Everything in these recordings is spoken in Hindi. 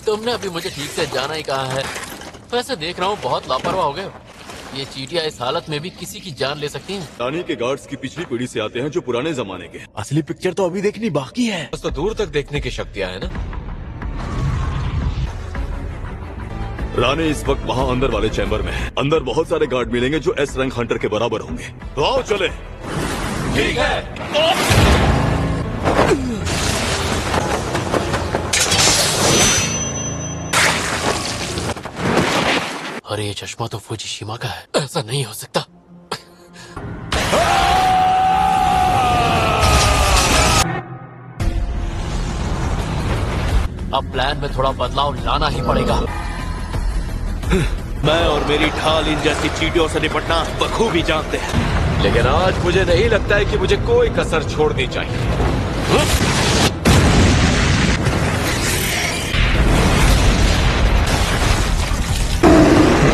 तुमने अभी मुझे ठीक से जाना ही कहा है। वैसे देख रहा हूँ बहुत लापरवाह हो गए हो। ये चींटियां इस हालत में भी किसी की जान ले सकती हैं। रानी के गार्ड्स की पिछली पीढ़ी से आते हैं जो पुराने जमाने के। असली पिक्चर तो अभी देखनी बाकी है। बस तो दूर तक देखने की शक्तियाँ है ना। रानी इस वक्त वहाँ अंदर वाले चैम्बर में है। अंदर बहुत सारे गार्ड मिलेंगे जो एस रैंक हंटर के बराबर होंगे। तो आओ चले। ठीक है। अरे ये चश्मा तो फुजीशिमा का है, ऐसा नहीं हो सकता। अब प्लान में थोड़ा बदलाव लाना ही पड़ेगा। मैं और मेरी ढाल इन जैसी चींटियों से निपटना बखूबी जानते हैं। लेकिन आज मुझे नहीं लगता है कि मुझे कोई कसर छोड़नी चाहिए।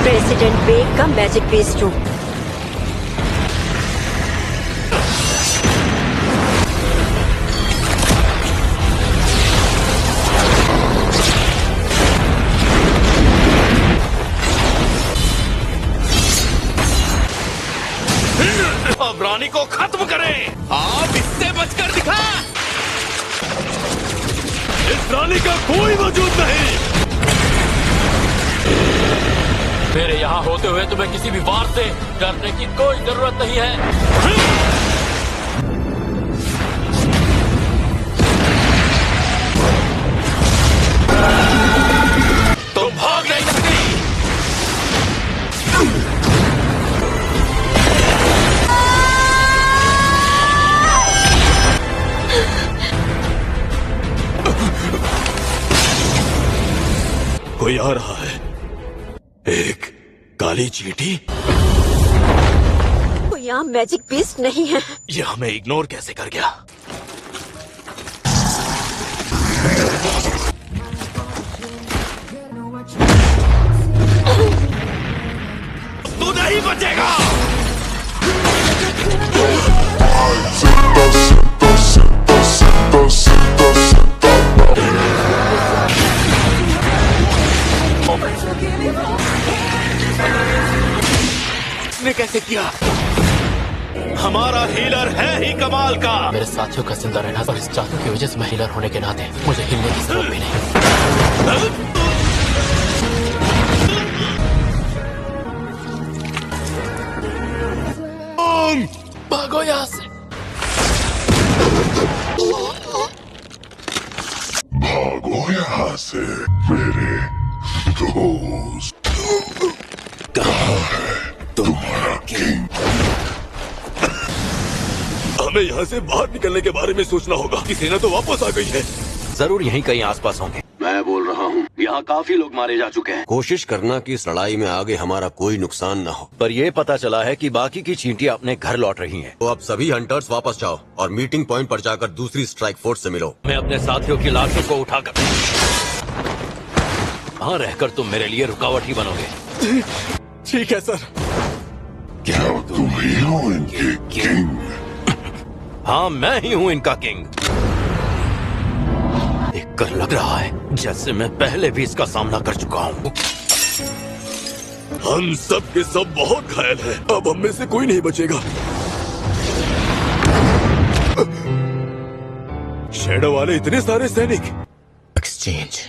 प्रेसिडेंट बेग का मैजिक बेस्ड रूम। अब रानी को खत्म करें। आप इससे बचकर दिखा। इस रानी का कोई वजूद नहीं। मेरे यहाँ होते हुए तुम्हें किसी भी वार से डरने की कोई जरूरत नहीं है। तुम भाग नहीं सकती। कोई आ रहा है। एक काली चींटी। तो यहाँ मैजिक बेस्ड नहीं है। ये हमें इग्नोर कैसे कर गया? तू नहीं बचेगा। ने कैसे किया? हमारा हीलर है ही कमाल का। मेरे साथियों का जिंदा रहना और इस जादू की वजह से मैं हीलर होने के नाते मुझे हिलने की जरूरत भी नहीं। भागो यहाँ से। भागो यहाँ से मेरे दोस्त। कहाँ है तुम्हारा किंग? हमें यहाँ से बाहर निकलने के बारे में सोचना होगा। कि सेना तो वापस आ गई है। जरूर यहीं कहीं आसपास होंगे। मैं बोल रहा हूँ, यहाँ काफी लोग मारे जा चुके हैं। कोशिश करना कि इस लड़ाई में आगे हमारा कोई नुकसान न हो। पर यह पता चला है कि बाकी की चींटियां अपने घर लौट रही हैं। तो अब सभी हंटर्स वापस जाओ और मीटिंग पॉइंट पर जाकर दूसरी स्ट्राइक फोर्स से मिलो। मैं अपने साथियों की लाशों को उठाकर वहाँ रहकर तुम मेरे लिए रुकावट ही बनोगे। ठीक है सर। क्या तुम ही हो इनके किंग? हाँ, मैं ही हूँ इनका किंग। देखकर लग रहा है जैसे मैं पहले भी इसका सामना कर चुका हूँ। हम सब के सब बहुत घायल हैं। अब हम में से कोई नहीं बचेगा। शैडो वाले इतने सारे सैनिक। एक्सचेंज।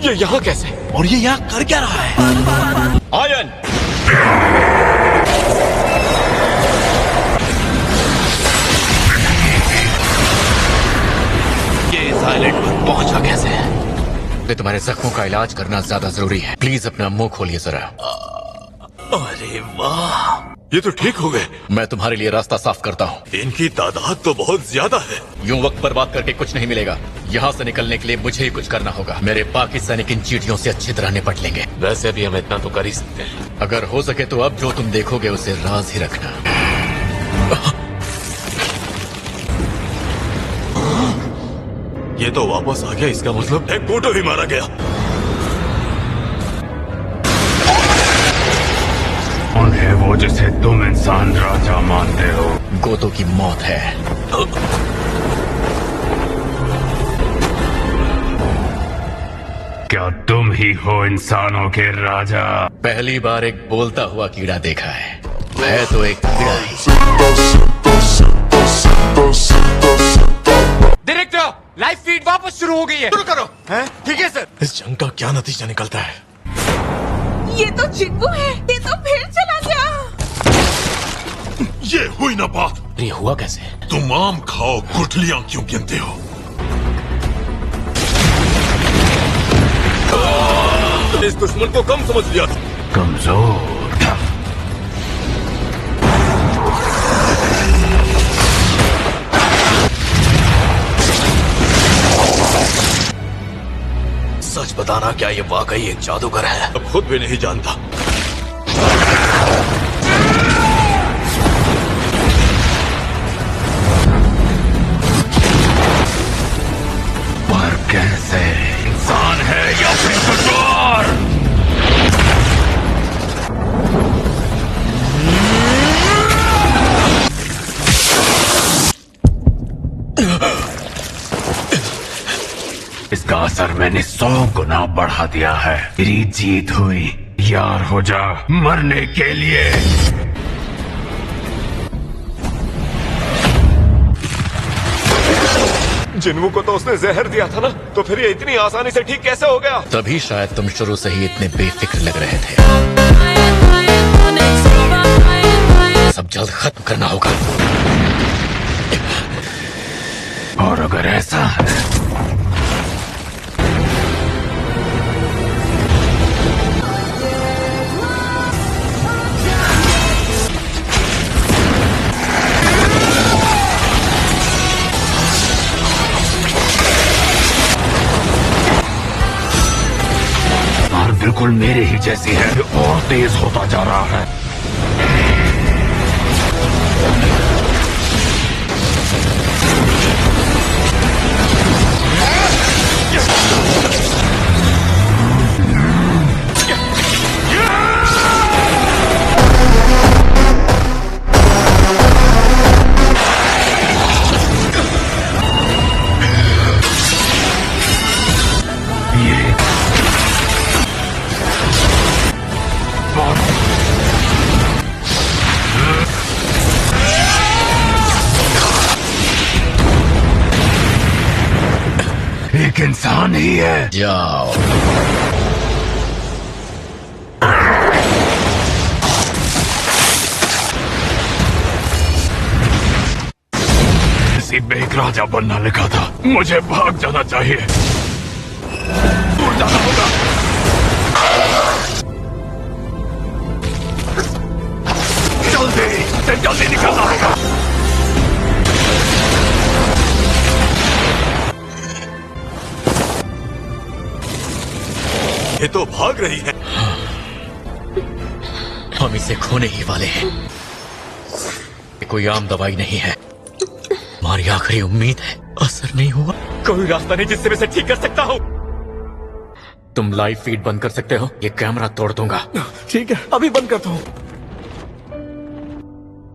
ये यहाँ कैसे? और ये यहाँ कर क्या रहा है? आयन, ये इस आइलैंड पर पहुंचा कैसे है? ये तुम्हारे जख्मों का इलाज करना ज्यादा जरूरी है। प्लीज अपना मुंह खोलिए जरा। अरे वाह, ये तो ठीक हो गए। मैं तुम्हारे लिए रास्ता साफ करता हूँ। इनकी तादाद तो बहुत ज्यादा है। यूं वक्त बर्बाद करके कुछ नहीं मिलेगा। यहाँ से निकलने के लिए मुझे ही कुछ करना होगा। मेरे बाकी सैनिक इन चींटियों से अच्छी तरह निपट लेंगे। वैसे भी हम इतना तो कर ही सकते हैं। अगर हो सके तो अब जो तुम देखोगे उसे राज ही रखना। ये तो वापस आ गया। इसका मतलब एक गोटो ही मारा गया। कौन है वो जिसे तुम इंसान राजा मानते हो? गोतो की मौत है। क्या तुम ही हो इंसानों के राजा? पहली बार एक बोलता हुआ कीड़ा देखा है तो एक कीड़ा ही। डायरेक्टर, लाइव फीड वापस शुरू हो गई है। शुरू करो। हैं? ठीक है सर। इस जंग का क्या नतीजा निकलता है? ये तो चिंकू है, ये तो फिर चला गया। ये हुई ना बात। ये हुआ कैसे? तुम आम खाओ, गुठलियां क्यों गिनते हो? इस दुश्मन को कम समझ लिया था। कमजोर था। सच बताना, क्या ये वाकई एक जादूगर है? अब खुद भी नहीं जानता। पर कैसे? इंसान है या फिर कुछ और? इसका असर मैंने 100 गुना बढ़ा दिया है। मेरी जीत हुई। यार हो जा मरने के लिए। जिन्मू को तो उसने जहर दिया था ना, तो फिर ये इतनी आसानी से ठीक कैसे हो गया? तभी शायद तुम शुरू से ही इतने बेफिक्र लग रहे थे। सब जल्द खत्म करना होगा। और अगर ऐसा है बिल्कुल मेरे ही जैसी है, और तेज होता जा रहा है। एक इंसान ही है। जाओ। किसी पे एक राजा बनना लिखा था, मुझे भाग जाना चाहिए। दूर जाना होगा। जल्दी निकलना होगा। ये तो भाग रही है। हम इसे खोने ही वाले हैं। ये कोई आम दवाई नहीं है। हमारी आखिरी उम्मीद है। असर नहीं हुआ। कोई रास्ता नहीं जिससे मैं इसे ठीक कर सकता हूँ। तुम लाइव फीड बंद कर सकते हो? ये कैमरा तोड़ दूंगा। ठीक है, अभी बंद करता हूँ।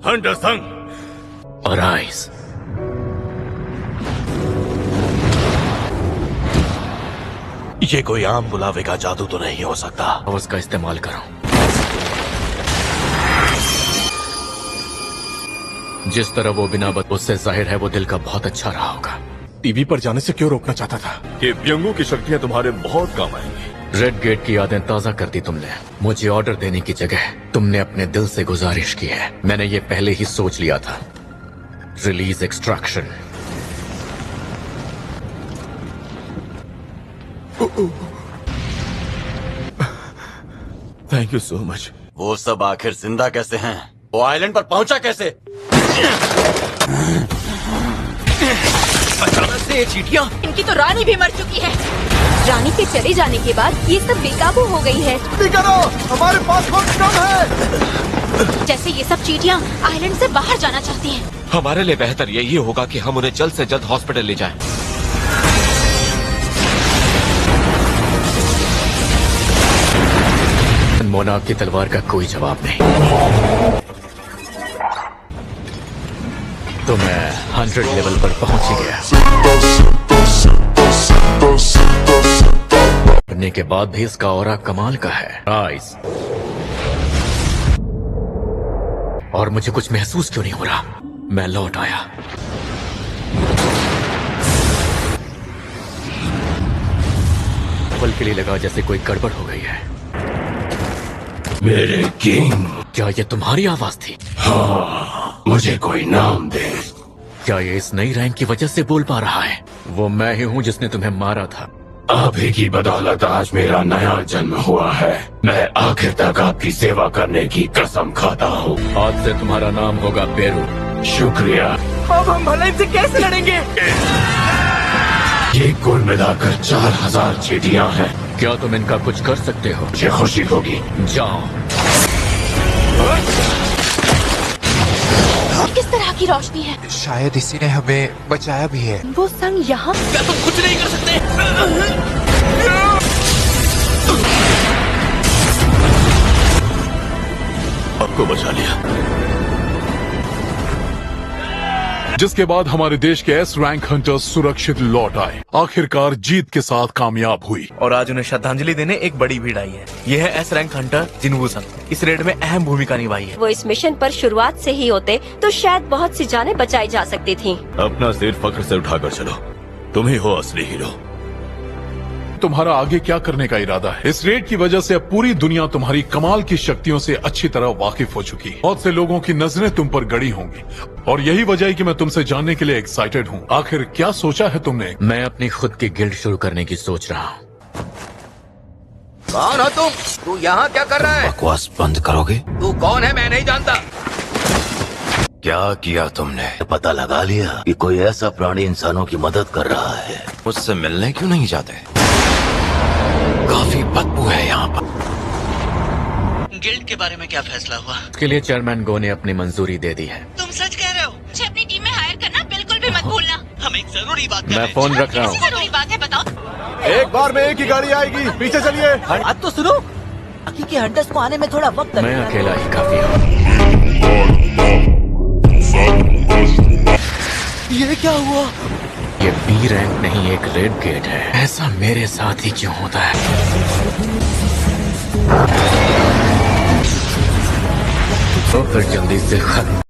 हंटर संग और आइस। ये कोई आम बुलावे का जादू तो नहीं हो सकता। और उसका इस्तेमाल करो। जिस तरह वो बिना बत, उससे जाहिर है वो दिल का बहुत अच्छा रहा होगा। टीवी पर जाने से क्यों रोकना चाहता था? ये व्यंगू की शक्तियां तुम्हारे बहुत काम आएंगी। रेड गेट की यादें ताजा कर दी तुमने। मुझे ऑर्डर देने की जगह तुमने अपने दिल से गुजारिश की है। मैंने ये पहले ही सोच लिया था। Release extraction. Thank you so much. वो सब आखिर जिंदा कैसे हैं? वो आइलैंड पर पहुंचा कैसे? अचानक से ये चींटियां। इनकी तो रानी भी मर चुकी है। रानी के चले जाने के बाद ये सब बेकाबू हो गई है। करो, हमारे पास बहुत कम है। जैसे ये सब चींटियां आइलैंड से बाहर जाना चाहती हैं। हमारे लिए बेहतर यही होगा कि हम उन्हें जल्द से जल्द हॉस्पिटल ले जाएं। मोनाक की तलवार का कोई जवाब नहीं। तो मैं 100 लेवल पर पहुंच ही गया। करने के बाद भी इसका ऑरा कमाल का है। आइस। और मुझे कुछ महसूस क्यों नहीं हो रहा? मैं लौट आया। पल के लिए लगा जैसे कोई गड़बड़ हो गई है। मेरे किंग। क्या ये तुम्हारी आवाज थी? हाँ, मुझे कोई नाम दे। क्या ये इस नई रैंक की वजह से बोल पा रहा है? वो मैं ही हूँ जिसने तुम्हें मारा था। आप ही की बदौलत आज मेरा नया जन्म हुआ है। मैं आखिर तक आपकी सेवा करने की कसम खाता हूँ। आज से तुम्हारा नाम होगा पेरू। शुक्रिया। अब हम भला इनसे कैसे लड़ेंगे? ये कुल मिलाकर 4000 चींटियां हैं। क्या तुम इनका कुछ कर सकते हो? मुझे खुशी होगी। जाओ। किस तरह की रोशनी है? शायद इसी ने हमें बचाया भी है। वो संग यहाँ। क्या तुम कुछ नहीं कर सकते? आपको बचा लिया। जिसके बाद हमारे देश के एस रैंक हंटर्स सुरक्षित लौट आए। आखिरकार जीत के साथ कामयाब हुई। और आज उन्हें श्रद्धांजलि देने एक बड़ी भीड़ आई है। ये है एस रैंक हंटर जिन्वू संग। इस रेड में अहम भूमिका निभाई है। वो इस मिशन पर शुरुआत से ही होते तो शायद बहुत सी जानें बचाई जा सकती थीं। अपना सिर फख्र से उठाकर चलो। तुम ही हो असली हीरो। तुम्हारा आगे क्या करने का इरादा है? इस रेड की वजह से अब पूरी दुनिया तुम्हारी कमाल की शक्तियों से अच्छी तरह वाकिफ हो चुकी है। बहुत से लोगों की नजरें तुम पर गड़ी होंगी और यही वजह है कि मैं तुमसे जानने के लिए एक्साइटेड हूँ। आखिर क्या सोचा है तुमने? मैं अपनी खुद की गिल्ड शुरू करने की सोच रहा हूँ। कौन हो तुम? तू यहाँ क्या कर रहा है? बकवास बंद करोगे? तू कौन है? मैं नहीं जानता। क्या किया तुमने? पता लगा लिया कि कोई ऐसा प्राणी इंसानों की मदद कर रहा है। मुझसे मिलने क्यों नहीं जाते? काफी बदबू है यहाँ पर। गिल्ड के बारे में क्या फैसला हुआ? इसके लिए चेयरमैन गो ने अपनी मंजूरी दे दी है। तुम सच कह रहे हो? मुझे अपनी टीम में हायर करना बिल्कुल भी मत भूलना। हम एक जरूरी बात मैं फोन रख रहा हूँ। जरूरी बात है, बताओ। एक बार में एक ही गाड़ी आएगी। पीछे चलिए। अब तो सुनो। बाकी के हंटर्स को आने में थोड़ा वक्त मैं अकेला ही काफी हूँ। ये क्या हुआ? ये बी रैंक नहीं, एक रेड गेट है। ऐसा मेरे साथ ही क्यों होता है? तो फिर जल्दी से खत्म।